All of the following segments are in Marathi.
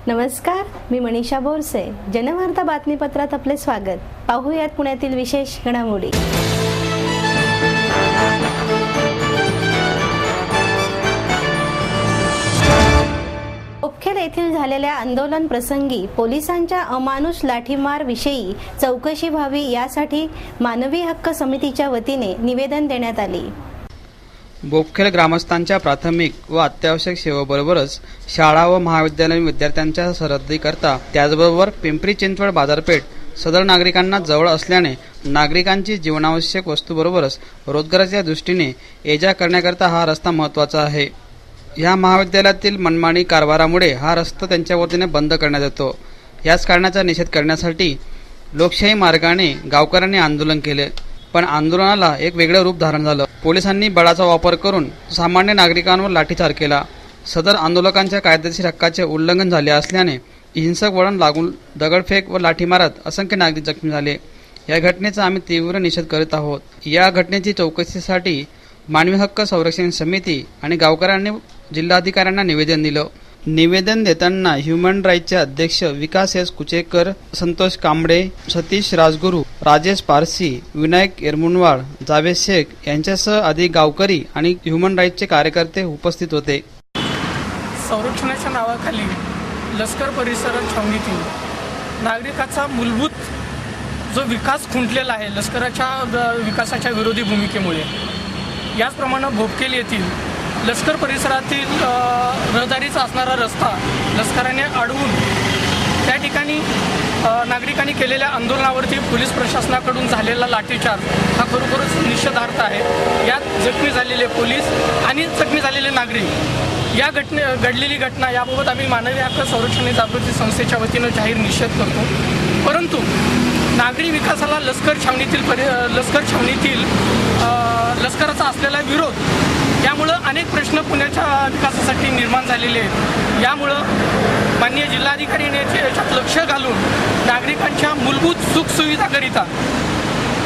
नमस्कार, मी मनीषा बोरसे. जनवार्ता बातमीपत्रात आपले स्वागत. पाहूयात पुण्यातील विशेष घडामोडी. बोपखेल येथील झालेल्या आंदोलन प्रसंगी पोलिसांच्या अमानुष लाठीमार विषयी चौकशी व्हावी यासाठी मानवी हक्क समितीच्या वतीने निवेदन देण्यात आले. बोपखेल ग्रामस्थांच्या प्राथमिक व अत्यावश्यक सेवेबरोबरच शाळा व महाविद्यालयीन विद्यार्थ्यांच्या सरहद्दीकरता त्याचबरोबर पिंपरी चिंचवड बाजारपेठ सदर नागरिकांना जवळ असल्याने नागरिकांची जीवनावश्यक वस्तूबरोबरच रोजगाराच्या दृष्टीने ये-जा करण्याकरता हा रस्ता महत्त्वाचा आहे. या महाविद्यालयातील मनमानी कारभारामुळे हा रस्ता त्यांच्या वतीने बंद करण्यात येतो. याच कारणाचा निषेध करण्यासाठी लोकशाही मार्गाने गावकऱ्यांनी आंदोलन केले, पण आंदोलनाला एक वेगळं रूप धारण झालं. पोलिसांनी बळाचा वापर करून सामान्य नागरिकांवर लाठीचार केला. सदर आंदोलकांच्या कायदेशीर हक्काचे उल्लंघन झाले असल्याने हिंसक वळण लागून दगडफेक व लाठीमारात असंख्य नागरिक जखमी झाले. या घटनेचा आम्ही तीव्र निषेध करीत आहोत. या घटनेची चौकशीसाठी मानवी हक्क संरक्षण समिती आणि गावकऱ्यांनी जिल्हाधिकाऱ्यांना निवेदन दिलं. निवेदन देताना ह्युमन राईटचे अध्यक्ष विकास एस कुचेकर, संतोष कांबळे, सतीश राजगुरू, राजेश पारसी, विनायक येरमुनवाड, जावेद शेख यांच्यासह अधिक गावकरी आणि ह्युमन राईटचे कार्यकर्ते उपस्थित होते. संरक्षणाच्या नावाखाली लष्कर परिसर छावणीतील नागरिकाचा मूलभूत जो विकास खुंटलेला आहे लष्कराच्या विकासाच्या विरोधी भूमिकेमुळे, याचप्रमाणे बोपखेल येथील लष्कर परिसरातील रहदारीचा असणारा रस्ता लष्कराने अडवून त्या ठिकाणी नागरिकांनी केलेल्या आंदोलनावरती पोलीस प्रशासनाकडून झालेला लाठीचार हा खरोखरच निषेधार्ह आहे. यात जखमी झालेले पोलीस आणि जखमी झालेले नागरिक या घडलेली घटना याबाबत आम्ही मानवी हक्क संरक्षण जागृती संस्थेच्या वतीनं जाहीर निषेध करतो. परंतु नागरी विकासाला लष्कर छावणीतील लष्कराचा असलेला विरोध यामुळं अनेक प्रश्न पुण्याच्या विकासासाठी निर्माण झालेले आहेत. यामुळं माननीय जिल्हाधिकाऱ्यांनी याच्यात लक्ष घालून नागरिकांच्या मूलभूत सुखसुविधाकरिता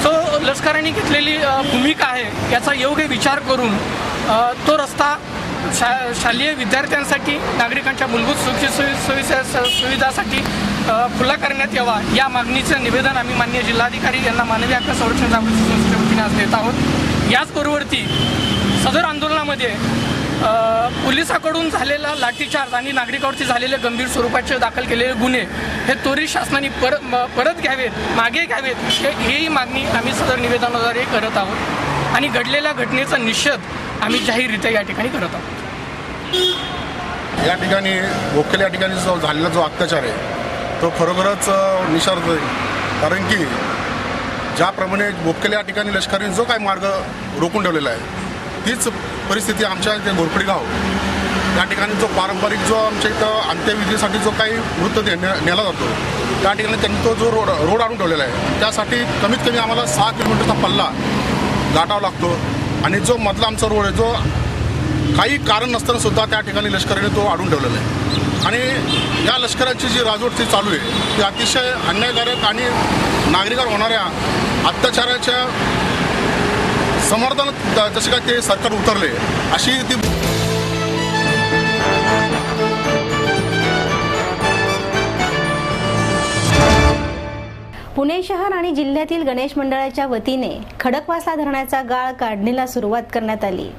जो लष्कराने घेतलेली भूमिका आहे याचा योग्य विचार करून तो रस्ता शालेय विद्यार्थ्यांसाठी नागरिकांच्या मूलभूत सुविधासाठी खुला करण्यात यावा या मागणीचं निवेदन आम्ही माननीय जिल्हाधिकारी यांना मानवी हक्क संरक्षण जागृती संस्थेच्या वतीने आज देत आहोत. याचबरोबरती सदर आंदोलनामध्ये पोलिसांकडून झालेला लाठीचार्ज आणि नागरिकांवरती झालेले गंभीर स्वरूपाचे दाखल केलेले गुन्हे हे त्वरित शासनाने परत घ्यावेत, मागे घ्यावेत ही मागणी आम्ही सदर निवेदनाद्वारे करत आहोत आणि घडलेल्या घटनेचा निषेध आम्ही जाहीररित्या या ठिकाणी करत आहोत. या ठिकाणी बोपखेल या ठिकाणी जो झालेला जो अत्याचार आहे तो खरोखरच निषेधार्ह आहे. कारण की ज्याप्रमाणे बोपखेल या ठिकाणी लष्कराने जो काही मार्ग रोखून ठेवलेला आहे तीच परिस्थिती आमच्या इथे घोरपडी गाव या ठिकाणी जो पारंपरिक जो आमच्या इथं अंत्यविधीसाठी जो काही मृत नेला जातो त्या ठिकाणी त्यांनी तो जो रोड आणून ठेवलेला आहे त्यासाठी कमीत कमी आम्हाला 6 किलोमीटरचा पल्ला गाठावा लागतो. आणि जो मधला आमचा रोड आहे जो काही कारण नसताना सुद्धा त्या ठिकाणी लष्कराने तो अडवून ठेवलेला आहे. आणि या लष्कराची जी राजवट चालू आहे ती अतिशय अन्यायकारक आणि नागरिकांवर होणाऱ्या अत्याचाराच्या समर्थनात जसे काय ते सरकार उतरले अशी ती. पुणे शहर आणि जिल्ह्यातील गणेश मंडळाच्या वतीने खडकवासला धरणाचा गाळ काढणीला सुरुवात करण्यात आली.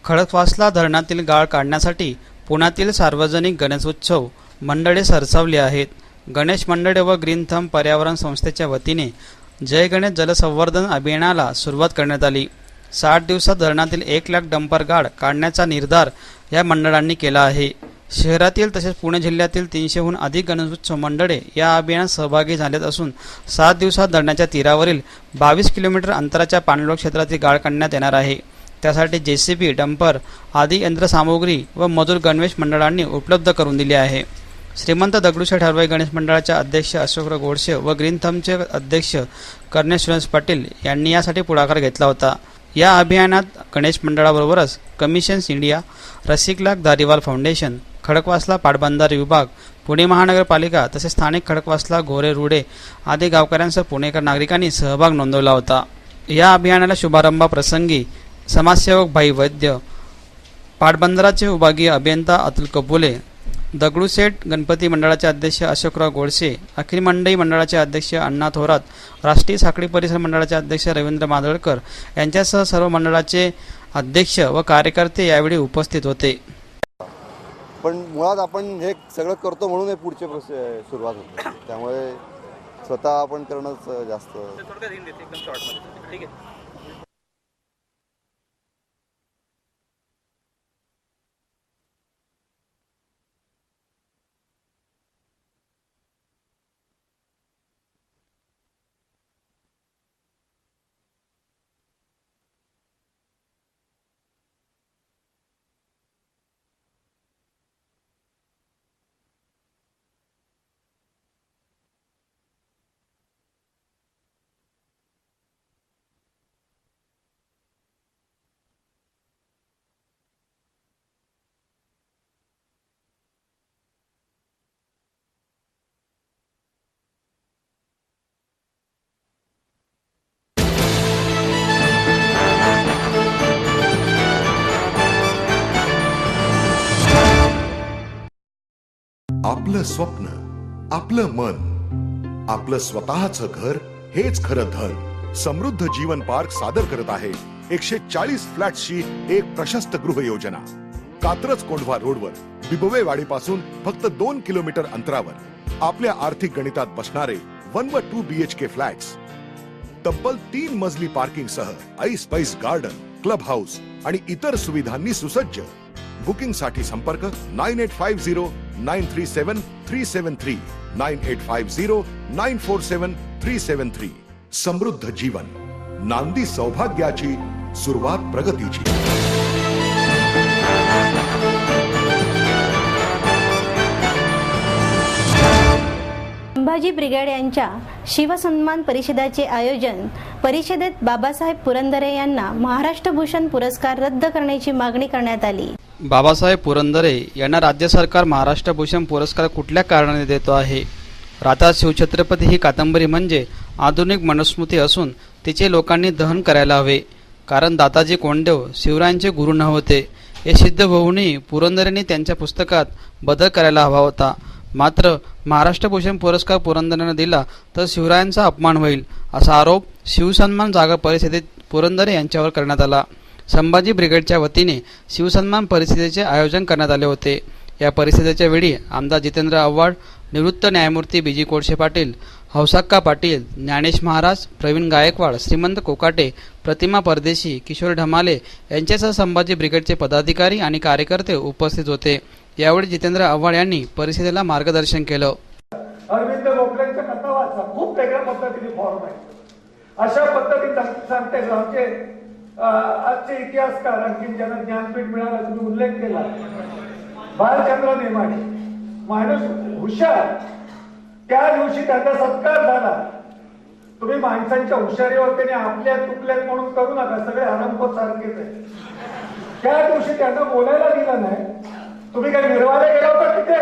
खडकवासला धरणातील गाळ काढण्यासाठी पुण्यातील सार्वजनिक गणेशोत्सव मंडळे सरसावली आहेत. गणेश मंडळे व ग्रीन थंब पर्यावरण संस्थेच्या वतीने जय गणेश जलसंवर्धन अभियानाला सुरुवात करण्यात आली. 60 दिवसात धरणातील 1 लाख डंपर गाळ काढण्याचा निर्धार या मंडळांनी केला आहे. शहरातील तसेच पुणे जिल्ह्यातील 300हून अधिक गणेशोत्सव मंडळे या अभियानात सहभागी झालेत असून 7 दिवसात धरणाच्या तीरावरील 22 किलोमीटर अंतराच्या पाणलोट क्षेत्रातील गाळ काढण्यात येणार आहे. त्यासाठी JCB, डंपर आदी यंत्रसामुग्री व मजूर गणेश मंडळांनी उपलब्ध करून दिली आहे. श्रीमंत दगडूशेठ हलवाई गणेश मंडळाचे अध्यक्ष अशोकराव गोडसे व ग्रीन थंबचे अध्यक्ष कर्णेश सुरेश पाटील यांनी यासाठी पुढाकार घेतला होता. या अभियानात गणेश मंडळाबरोबरच Cummins India, Rasiklal Dhariwal foundation, Khadakwasla पाटबंधारे विभाग, पुणे महानगरपालिका तसेच स्थानिक खडकवासला, घोरे, रुडे आदी गावकऱ्यांसह पुणेकर नागरिकांनी सहभाग नोंदवला होता. या अभियानाला शुभारंभाप्रसंगी समाजसेवक भाई वैद्य, पाटबंधाराचे विभागीय अभियंता अतुल कबुले, दगडूशेठ गणपती मंडळाचे अध्यक्ष अशोकराव गोडसे, अखिल मंडई मंडळाचे अध्यक्ष अण्णा थोरात, राष्ट्रीय साखळी परिसर मंडळाचे अध्यक्ष रवींद्र मादळकर यांच्यासह सर्व मंडळाचे अध्यक्ष व कार्यकर्ते यावेळी उपस्थित होते. पण मुळात आपण हे सगळं करतो म्हणून हे पुढचे सुरुवात होते, त्यामुळे स्वतः आपण करणंच जास्त. आपलं स्वप्न, आपलं मन, आपलं स्वतःचं घर हेच खरं धन. समृद्ध जीवन पार्क सादर करत आहे 140 फ्लॅट्सची एक प्रशस्त गृह योजना. कात्रज कोंढवा रोडवर बिबवे वाडीपासून फक्त 2 किलोमीटर अंतरावर आपल्या आर्थिक गणितात बसणारे 1 व 2 BHK फ्लॅट्स. तब्बल 3 मजली पार्किंग सह ऐस पैस गार्डन, क्लब हाऊस आणि इतर सुविधांनी सुसज्ज. बुकिंग साठी संपर्क 9850937373 9850947373. समृद्ध जीवन, नांदी सौभाग्याची, सुरुवात प्रगतीची. संभाजी ब्रिगेड यांच्या शिवसन्मान परिषदेचे आयोजन. परिषदेत बाबासाहेब पुरंदरे यांना महाराष्ट्र भूषण पुरस्कार रद्द करण्याची मागणी करण्यात आली. बाबासाहेब पुरंदरे यांना राज्य सरकार महाराष्ट्र भूषण पुरस्कार कुठल्या कारणाने देतो आहे? राधा शिवछत्रपती ही कादंबरी म्हणजे आधुनिक मनुस्मृती असून तिचे लोकांनी दहन करायला हवे, कारण दाताजी कोंडदेव शिवरायांचे गुरु न होते हे सिद्ध होऊनही पुरंदरेंनी त्यांच्या पुस्तकात बदल करायला हवा होता. मात्र महाराष्ट्र भूषण पुरस्कार पुरंदरेंना दिला तर शिवरायांचा अपमान होईल असा आरोप शिवसन्मान जागर परिषदेत पुरंदरे यांच्यावर करण्यात आला. संभाजी ब्रिगेडच्या वतीने शिवसन्मान परिषदेचे आयोजन करण्यात आले होते. या परिषदेच्या वेळी आमदार जितेंद्र आव्हाड, निवृत्त न्यायमूर्ती BG कोळसे पाटील, हौसाक्का पाटील, ज्ञानेश महाराज, प्रवीण गायकवाड, श्रीमंत कोकाटे, प्रतिमा परदेशी, किशोर ढमाले यांच्यासह संभाजी ब्रिगेडचे पदाधिकारी आणि कार्यकर्ते उपस्थित होते. यावेळी जितेंद्र आव्हाड यांनी परिषदेला मार्गदर्शन केलं. अरविंद गोखलेंच्या कथा वाचा, खूप वेगळ्या पद्धतीने फॉर्म आहे. अशा पद्धतीने सांगते आमचे आजचे इतिहासकार, आणखी ज्यांना ज्ञानपीठ मिळाला तुम्ही उल्लेख केला, बालचंद्र नेमाडे, माणूस हुशार. त्या दिवशी त्याचा सत्कार झाला. तुम्ही माणसांच्या हुशारीवरती आपल्या चुकल्यात म्हणून करू नका, सगळे आरंभ सारखेच आहे. त्या दिवशी त्यांना बोलायला दिलं नाही. तुम्ही काही निर्वाळे गेला होता तिथे,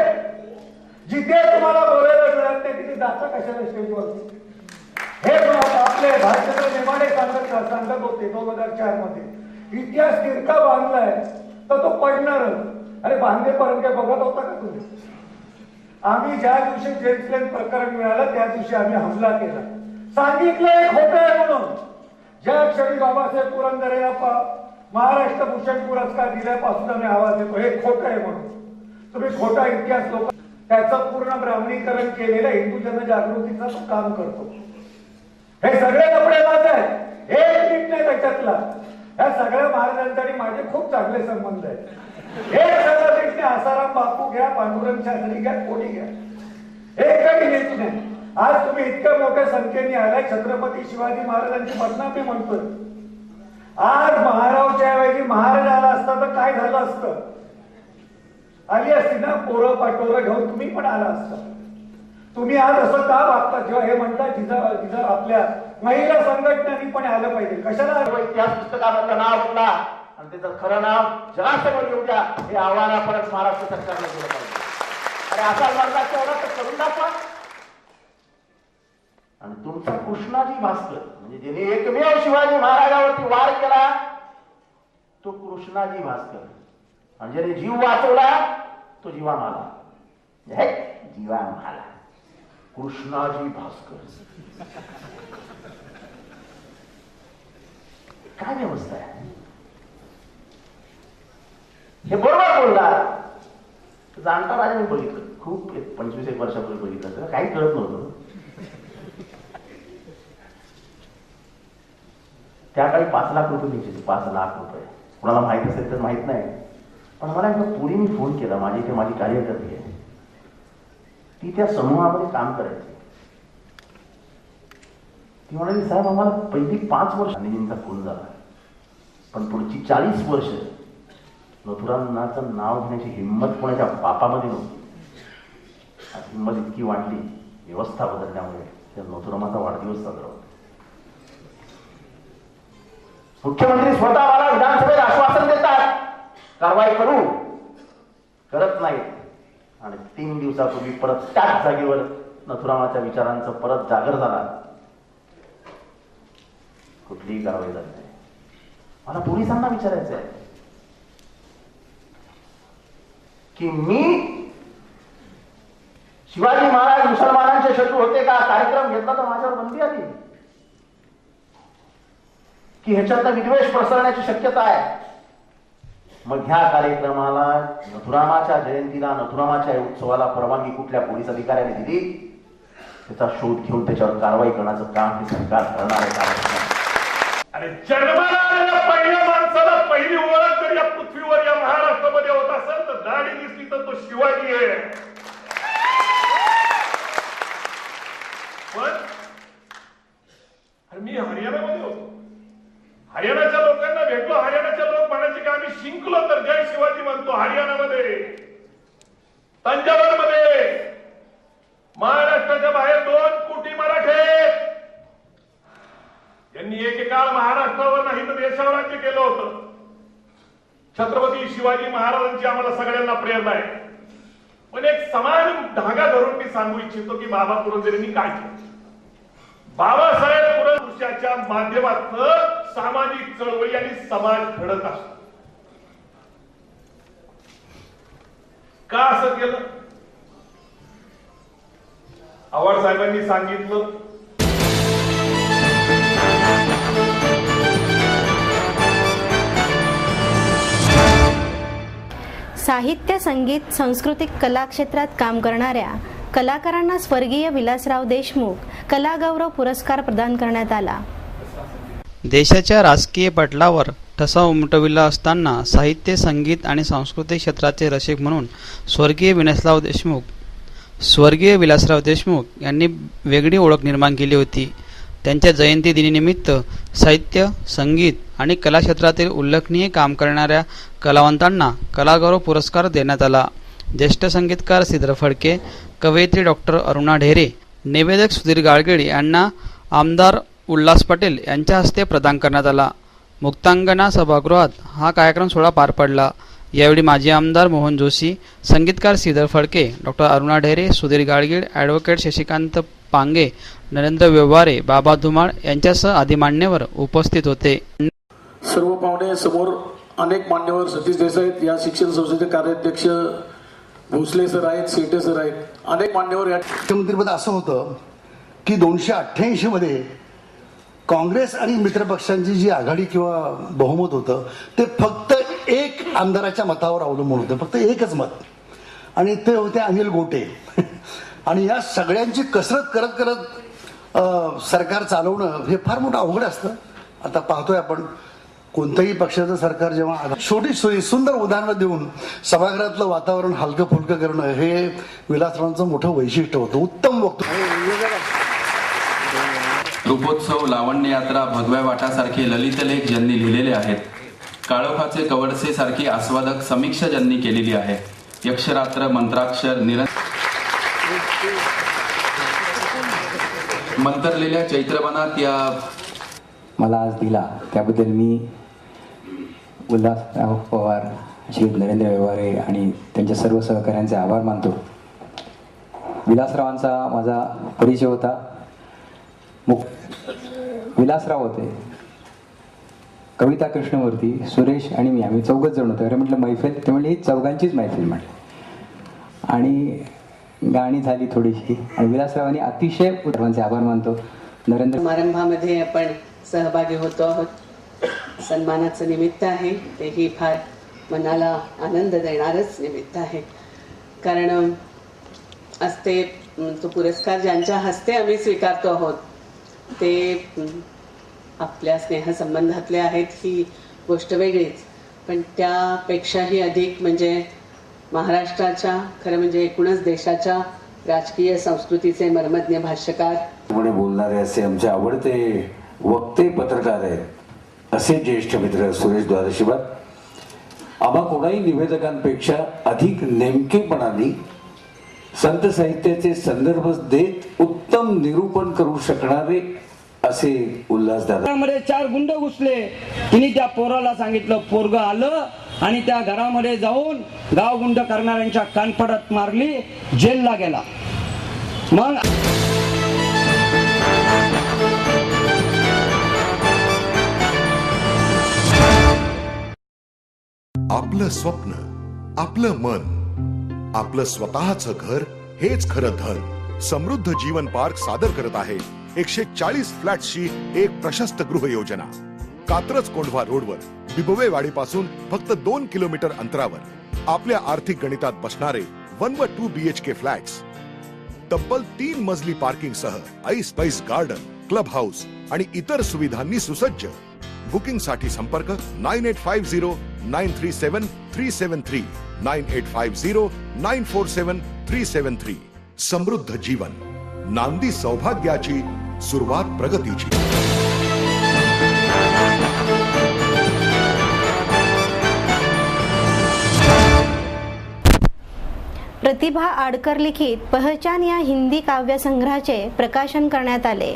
जिथे तुम्हाला बोलायला मिळत नाही तिथे जाता कशाला स्टेजवरती? हे आपले बालचंद्र नेमाडे सांगत होते 2004 मध्ये. इतिहास तिरका बांधलाय तर तो पडणारच. अरे बांधेपर्यंत काय बघत होता का तुम्ही? आम्ही ज्या दिवशी जेम्स प्रकरण मिळालं त्या दिवशी आम्ही हमला केला. सांगितलं एक खोटं आहे म्हणून. ज्या क्षणी बाबासाहेब पुरंदरेला महाराष्ट्र भूषण पुरस्कार दिल्यापासून आम्ही आवाज देतो हे खोटं आहे म्हणून. तुम्ही खोटा इतिहास लोक त्याचं पूर्ण ब्राह्मणीकरण केलेलं हिंदू जनजागृतीचं काम करतो. हे सगळे कपडे बाज आहेत, एक नीट नाही त्याच्यातला. ह्या सगळ्या महाराजांसाठी माझे खूप चांगले संबंध आहेत. एक सगळं नीट नाही. आसाराम बापू घ्या, पांडुरंग शास्त्री घ्या, कोणी घ्या, एकही नीट नाही. आज तुम्ही इतक्या मोठ्या संख्येने आलाय. छत्रपती शिवाजी महाराजांची बदनामी म्हणतोय. आज महारावच्या ऐवजी महाराज आला असता तर काय झालं असतं? आली असती ना पोरं पाटोरं घेऊन, तुम्ही पण आला असता. तुम्ही आज असं का वागता? जेव्हा हे म्हणतात जिथं आपल्या महिला संघटनांनी पण आलं पाहिजे. कशाला इतिहास पुस्तकामधलं नाव उठला आणि त्याचं खरं नाव जगासमोर येऊ द्या, हे आव्हान आपण महाराष्ट्र सरकारला दिलं पाहिजे. आणि असा वर्गात तेवढा तर करून दाखवा. आणि तुमचा कृष्णाजी भास्कर म्हणजे ज्याने एकमेव शिवाजी महाराजांवरती वार केला तो कृष्णाजी भास्कर, आणि ज्याने जीव वाचवला तो जीवा माला. हे जीवान भाला कृष्णाजी भास्कर काय व्यवस्था आहे? हे बरोबर बोलला. जाणता राजा मी बघितलं, खूप 25-1 वर्षापूर्वी बघितलं, त्याला काही कळत नव्हतं. त्या काळी 5 लाख रुपये द्यायचे, 5 लाख रुपये. कोणाला माहित असेल तर माहित नाही, पण मला एकदा पुरीने फोन केला. माझी इथे माझी कार्यकर्ती आहे, ती त्या समूहामध्ये काम करायची. ती म्हणाली, साहेब आम्हाला पहिली 5 वर्ष गांधीजींचा फोन झाला, पण पुढची 40 वर्ष नथुरामनाथचं नाव घेण्याची हिंमत कोणाच्या बापामध्ये नव्हती. आज हिंमत इतकी वाढली व्यवस्था बदलल्यामुळे, त्या नथुरामाचा वाढदिवस साजरा होतो. मुख्यमंत्री स्वतः मला विधानसभेत आश्वासन देतात कारवाई करू, करत नाहीत. आणि 3 दिवसापूर्वी परत त्याच जागेवर नथुरामाच्या विचारांचं परत जागर झाला, कुठलीही कारवाई झाली नाही. मला पोलिसांना विचारायचं आहे की मी शिवाजी महाराज मुसलमानांचे शत्रू होते का? कार्यक्रम घेतला तर माझ्यावर बंदी आली की ह्याच्यातनं विद्वेष पसरण्याची शक्यता आहे? मग ह्या कार्यक्रमाला, नथुरामाच्या जयंतीला, नथुरामाच्या उत्सवाला परवानगी कुठल्या पोलीस अधिकाऱ्याने दिली? त्याचा शोध घेऊन त्याच्यावर कारवाई करण्याचं काम हे सरकार करणार आहे. आणि जन्माला आलेल्या पहिल्या माणसाला पहिली ओळख जर या पृथ्वीवर, या महाराष्ट्रामध्ये होत असेल तर दाढी दिसली तर तो शिवाजी आहे. पण मी हरियाणामध्ये होतो, हरियाणाच्या लोकांना भेटलो. हरियाणाचे लोक म्हणायचे की आम्ही शिंकलो तर जय शिवाजी म्हणतो. हरियाणामध्ये, तंजावरमध्ये, महाराष्ट्राच्या बाहेर 2 कोटी मराठे यांनी एकेकाळ महाराष्ट्रावर नाही तर देशावर राज्य केलं होतं. छत्रपती शिवाजी महाराजांची आम्हाला सगळ्यांना प्रेरणा आहे. पण एक समान धागा धरून मी सांगू इच्छितो की बाबा पुरंदरेंनी काय केलं. बाबासाहेब पुरंदरेच्या माध्यमातून सामाजिक चळवळी आणि समाज घडत असतो. का असं केलं? आव्हाड साहेबांनी सांगितलं, साहित्य, संगीत, सांस्कृतिक कला क्षेत्रात काम करणाऱ्या कलाकारांना स्वर्गीय विलासराव देशमुख कलागौरव पुरस्कार प्रदान करण्यात आला. देशाच्या राजकीय पटलावर ठसा उमटविला असताना साहित्य, संगीत आणि सांस्कृतिक क्षेत्राचे रसिक म्हणून स्वर्गीय विलासराव देशमुख यांनी वेगळी ओळख निर्माण केली होती. त्यांच्या जयंती दिनीनिमित्त साहित्य, संगीत आणि कला क्षेत्रातील उल्लेखनीय काम करणाऱ्या कलावंतांना कलागौरव पुरस्कार देण्यात आला. ज्येष्ठ संगीतकार श्रीधर फडके, कवयित्री डॉक्टर अरुणा ढेरे, निवेदक सुधीर गाडगीळ यांना आमदार उल्हास पटेल यांच्या हस्ते प्रदान करण्यात आला. मुक्तांगणा सभागृहात हा कार्यक्रम सोहळा पार पडला. यावेळी माजी आमदार मोहन जोशी, संगीतकार श्रीधर फडके, डॉक्टर अरुणा ढेरे, सुधीर गाडगीळ, ॲडव्होकेट शशिकांत पांगे, नरेंद्र व्यवहारे, बाबा धुमाळ यांच्यासह आदी मान्यवर उपस्थित होते. सर्व पाहुणे समोर अनेक मान्यवर, सतीश देसाई या शिक्षण संस्थेचे कार्याध्यक्ष, भोसले सर आहेत, शेटे सर आहेत, अनेक मान्यवर. या मुख्यमंत्रीपद असं होतं की 288 मध्ये काँग्रेस आणि मित्रपक्षांची जी आघाडी किंवा बहुमत होतं ते फक्त 1 आमदाराच्या मतावर अवलंबून होतं, फक्त एकच मत, आणि ते होते अनिल गोटे. आणि या सगळ्यांची कसरत करत करत सरकार चालवणं हे फार मोठं अवघड असतं. आता पाहतोय आपण कोणत्याही पक्षाचं सरकार जेव्हा छोटी सुंदर उदाहरणं देऊन सभागृहातलं वातावरण हलकं फुलकं करणं हे विलासरावांचं मोठं वैशिष्ट्य होतं. उत्तम वक्तव्य. रूपोत्सव, लावण्य यात्रा, भगव्या वाटासारखे ललितलेख ज्यांनी लिहिलेले आहेत, काळोखाचे कवडसे सारखी आस्वादक समीक्षा ज्यांनी केलेली आहे, यक्षरात्र, मंत्राक्षर, मंतरलेल्या चैत्रवनात या मला आज दिला त्याबद्दल मी उल्हासराव पवार, श्री नरेंद्र व्यवहारे आणि त्यांच्या सर्व सहकाऱ्यांचे आभार मानतो. विलासरावांचा माझा परिचय होता. विलासराव होते, कविता कृष्णमूर्ती, सुरेश आणि मी, आम्ही 4 जण होतो. अरे म्हटलं मैफिल, ते म्हणले ही 4घांचीच मैफिल म्हटलं. आणि गाणी झाली थोडीशी आणि विलासरावांनी अतिशय सर्वांचे आभार मानतो. नरेंद्र समारंभामध्ये आपण सहभागी होतो आहोत. सन्मानाचं निमित्त आहे, तेही फार मनाला आनंद देणारच निमित्त आहे. कारण आज ते तो पुरस्कार ज्यांच्या हस्ते आम्ही स्वीकारतो आहोत ते आपल्या स्नेहसंबंधातले आहेत ही गोष्ट वेगळीच, पण त्यापेक्षाही अधिक म्हणजे महाराष्ट्राच्या, खरं म्हणजे एकूणच देशाच्या राजकीय संस्कृतीचे मर्मज्ञ भाष्यकार पुढे बोलणारे असे आमचे आवडते वक्ते पत्रकार आहेत असे ज्येष्ठ मित्र सुरेश द्वादशीवार आम्हा कोणाही निवेदकांपेक्षा अधिक नेमकेपणाने संत साहित्याचे संदर्भ देत उत्तम निरूपण करू शकणारे असे उल्हासदादा. मध्ये 4 गुंड घुसले. तिने त्या पोराला सांगितलं, पोरग आलं आणि त्या घरामध्ये जाऊन गावगुंड करणाऱ्यांच्या कानफडत मारली, जेलला गेला. मग आपलं स्वप्न, आपलं मन, आपलं स्वतःचं घर हेच खरं धन. समृद्ध जीवन पार्क सादर करत आहे 140 फ्लॅट्सची एक प्रशस्त गृह योजना. कात्रज कोंढवा रोडवर बिबवेवाडी पासून फक्त 2 किलोमीटर अंतरावर आपल्या आर्थिक गणितात बसणारे 1 व 2 BHK फ्लॅट्स. तब्बल 3 मजली पार्किंग सह ऐस पैस गार्डन, क्लब हाऊस आणि इतर सुविधांनी सुसज्ज. बुकिंग साठी संपर्क 9850937373 9850947373. समृद्ध जीवन, नांदी सौभाग्याची, सुरुवात प्रगतीची. प्रतिभा आडकर लिखित पहचान या हिंदी काव्यसंग्रहाचे प्रकाशन करण्यात आले.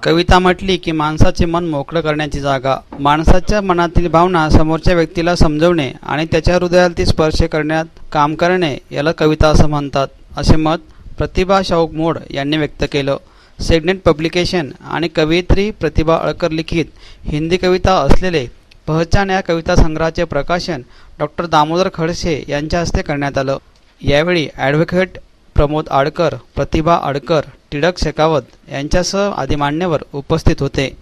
कविता म्हटली की माणसाचे मन मोकळं करण्याची जागा. माणसाच्या मनातील भावना समोरच्या व्यक्तीला समजवणे आणि त्याच्या हृदयाला स्पर्श करण्यात काम करणे याला कविता असं म्हणतात, असे मत प्रतिभा शाहू मोड यांनी व्यक्त केलं. सेगनेट पब्लिकेशन आणि कवयित्री प्रतिभा आडकर लिखित हिंदी कविता असलेले पहचान या कविता संग्रहाचे प्रकाशन डॉक्टर दामोदर खडसे यांच्या हस्ते करण्यात आलं. यावेळी ॲडव्होकेट प्रमोद आडकर, प्रतिभा आडकर, टिळक शेखावत यांच्यासह आदी मान्यवर उपस्थित होते.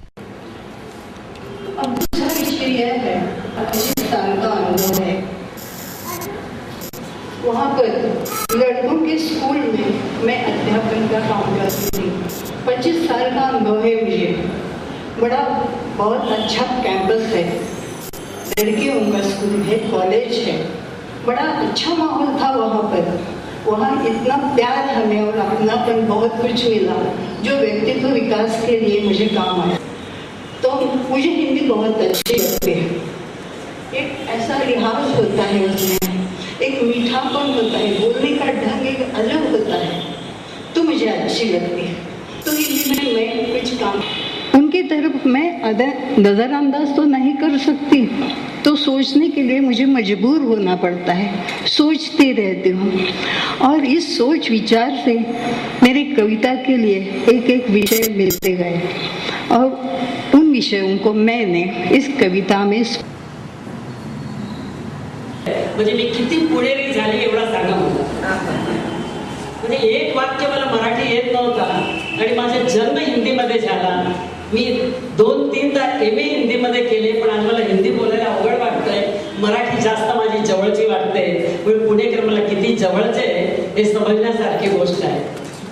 वहाँ पर लड़कों के स्कूल में मैं अध्यापन का काम करती थी. 25 साल का अनुभव है मुझे. बड़ा बहुत अच्छा कैंपस है, लड़कियों का स्कूल है, कॉलेज है. बड़ा अच्छा माहौल था वहाँ पर. वहाँ इतना प्यार हमें और अपनापन बहुत कुछ मिला जो व्यक्तित्व विकास के लिए मुझे काम आया. तो मुझे हिंदी बहुत अच्छी लगती है. एक ऐसा लिहाज होता है उसमें, एक मीठापन होता है, बोलने का ढंग एक अलग होता है, तो मुझे अच्छी लगती है. तो हिंदी में मैं कुछ काम उनकी तरफ मैं नज़रअंदाज तो नहीं कर सकती, तो सोचने के लिए मुझे मजबूर होना पड़ता है. सोचती रहती हूँ और इस सोच विचार से मेरी कविता के लिए एक एक विषय मिलते गए और उन विषयों को मैंने इस कविता में म्हणजे मी किती पुढेरी झाली एवढा सांगा मला. म्हणजे एक वाक्य मला मराठी येत नव्हता आणि माझा जन्म हिंदीमध्ये झाला. मी 2-3दा MA हिंदीमध्ये केले, पण आज मला हिंदी बोलायला अवघड वाटतंय. मराठी जास्त माझी जवळची वाटते. पण पुणेकर मला किती जवळचे हे समजण्यासारखी गोष्ट आहे.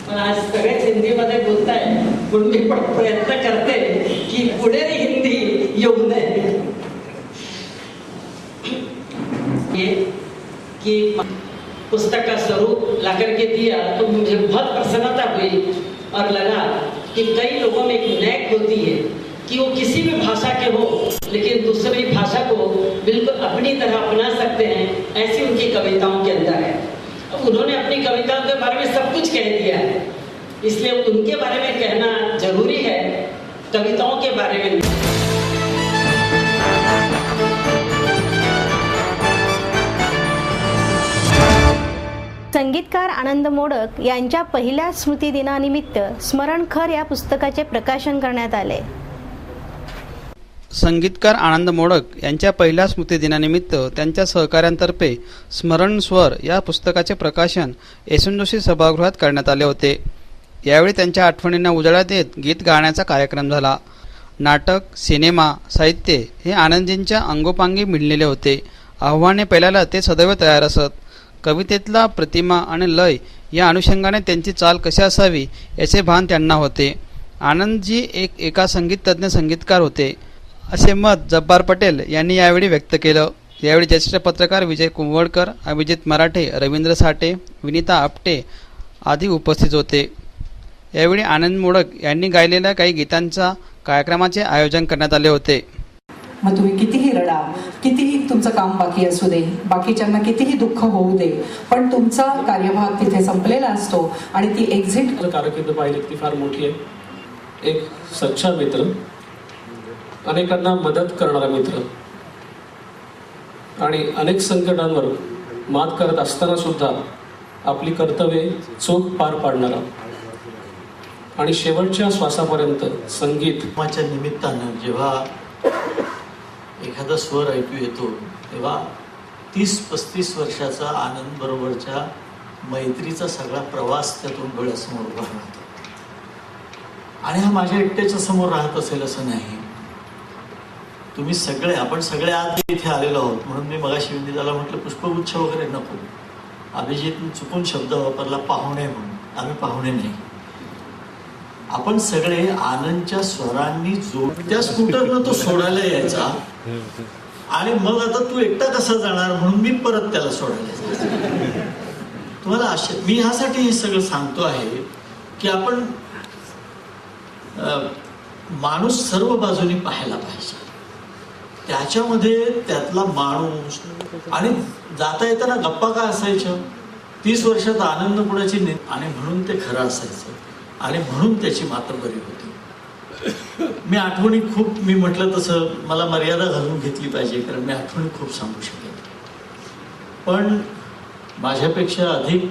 पण आज सगळेच हिंदीमध्ये बोलताय, पण मी पण प्रयत्न करते की पुणेरी हिंदी येऊ नये. कि पुस्तक का स्वरूप ला करके दिया तो मुझे बहुत प्रसन्नता हुई और लगा कि कई लोगों में एक नैक होती है कि वो किसी भी भाषा के हो लेकिन दूसरी भाषा को बिल्कुल अपनी तरह अपना सकते हैं. ऐसी उनकी कविताओं के अंदर है. उन्होंने अपनी कविताओं के बारे में सब कुछ कह दिया है, इसलिए उनके बारे में कहना जरूरी है, कविताओं के बारे में नहीं. संगीतकार आनंद मोडक यांच्या पहिल्या स्मृतिदिनानिमित्त स्मरणखर या पुस्तकाचे प्रकाशन करण्यात आले. संगीतकार आनंद मोडक यांच्या पहिल्या स्मृतिदिनानिमित्त त्यांच्या सहकाऱ्यांतर्फे स्मरण स्वर या पुस्तकाचे प्रकाशन एस.एन. जोशी सभागृहात करण्यात आले होते. यावेळी त्यांच्या आठवणींना उजाळा देत गीत गाण्याचा कार्यक्रम झाला. नाटक, सिनेमा, साहित्य हे आनंदजींच्या अंगोपांगी मिळलेले होते. आव्हाने पेलायला ते सदैव तयार असत. कवितेतला प्रतिमा आणि लय या अनुषंगाने त्यांची चाल कशी असावी याचे भान त्यांना होते. आनंदजी एका संगीततज्ञ संगीतकार होते असे मत जब्बार पटेल यांनी यावेळी व्यक्त केलं. यावेळी ज्येष्ठ पत्रकार विजय कुंवळकर, अभिजित मराठे, रवींद्र साठे, विनीता आपटे आदी उपस्थित होते. यावेळी आनंद मोडक यांनी गायलेल्या काही गीतांचा कार्यक्रमाचे आयोजन करण्यात आले होते. मग तुम्ही कितीही रडा, कितीही तुमचं काम बाकी असू दे, बाकीच्यांना कितीही दुःख होऊ दे, पण तुमचा कार्यभाग तिथे संपलेला असतो आणि ती एक्झिट. कारकीर्द पाहिली ती फार मोठी आहे. एक सच्चा मित्र, अनेकांना मदत करणारा मित्र आणि अनेक संकटांवर मात करत असताना सुद्धा आपली कर्तव्ये चोख पार पाडणारा आणि शेवटच्या श्वासापर्यंत संगीताच्या निमित्तानं जेव्हा एखादा स्वर ऐकू येतो तेव्हा 30-35 वर्षाचा आनंद बरोबरच्या मैत्रीचा सगळा प्रवास त्यातून डोळ्यासमोर उभा राहतो. आणि हा माझ्या एकट्याच्या समोर राहत असेल असं नाही. तुम्ही सगळे, आपण सगळे आज इथे आलेलो आहोत म्हणून मी मगाशी विनीताला म्हटलं पुष्पगुच्छ वगैरे नको. अभिजितने चुकून शब्द वापरला पाहुणे म्हणून. आम्ही पाहुणे नाही, आपण सगळे आनंदच्या स्वरांनी जोड. त्या स्कूटरनं तो सोडायला यायचा आणि मग आता तू एकटा कसा जाणार म्हणून मी परत त्याला सोडायला जायचं. तुम्हाला मी ह्यासाठी हे सगळं सांगतो आहे की आपण माणूस सर्व बाजूनी पाहायला पाहिजे. त्याच्यामध्ये त्यातला माणूस आणि जाता येताना गप्पा काय असायच्या. 30 वर्षात आनंद कुणाची आणि म्हणून ते खरं असायचं आणि म्हणून त्याची मात्र बरी होती. मी आठवणी खूप, मी म्हटलं तसं मला मर्यादा घालून घेतली पाहिजे कारण मी आठवणी खूप सांगू शकेन. पण माझ्यापेक्षा अधिक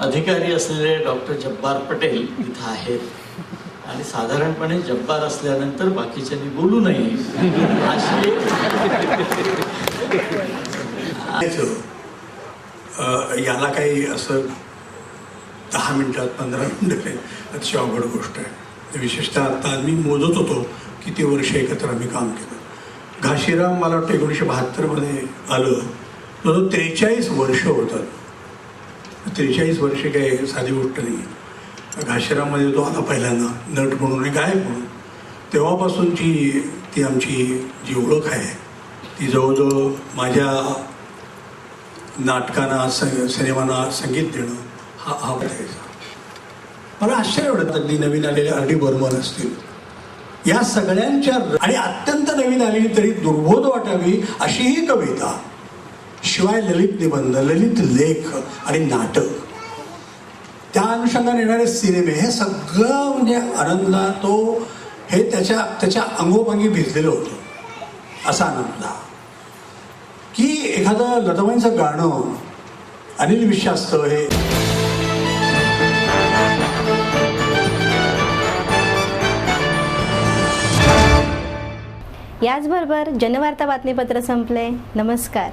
अधिकारी असलेले डॉक्टर जब्बार पटेल इथं आहेत आणि साधारणपणे जब्बार असल्यानंतर बाकीच्यांनी बोलू नये अशी याला काही असं 10 मिनिटात 15 मिनिटं अतिशय अवघड गोष्ट आहे. विशेषतः आता मी मोजत होतो किती वर्ष एकत्र आम्ही काम केलं. घाशीराम मला वाटतं 1972 आलं, तो 43 वर्ष होतात. 43 वर्षे काही साधी गोष्ट नाही. घाशीराममध्ये तो आला पहिल्यांदा नट म्हणून आणि गायक म्हणून. तेव्हापासूनची ती आमची जी ओळख आहे ती जवळजवळ माझ्या नाटकांना सिनेमांना संगीत देणं हा बघायचा. मला आश्चर्य वाटतं अगदी नवीन आलेले R.D. बर्मन असतील, या सगळ्यांच्या आणि अत्यंत नवीन आलेली तरी दुर्बोध वाटावी अशी ही कविता, शिवाय ललित निबंध, ललित लेख आणि नाटक, त्या अनुषंगाने येणारे सिनेमे, हे सगळं म्हणजे आनंदला तो हे त्याच्या अंगोपांगी भिजलेलं होतं. असा आनंदला की एखादं लताबाईंचं गाणं, अनिल विश्वास्त हे याचबरोबर जनवार्ता बातमीपत्र संपले. नमस्कार.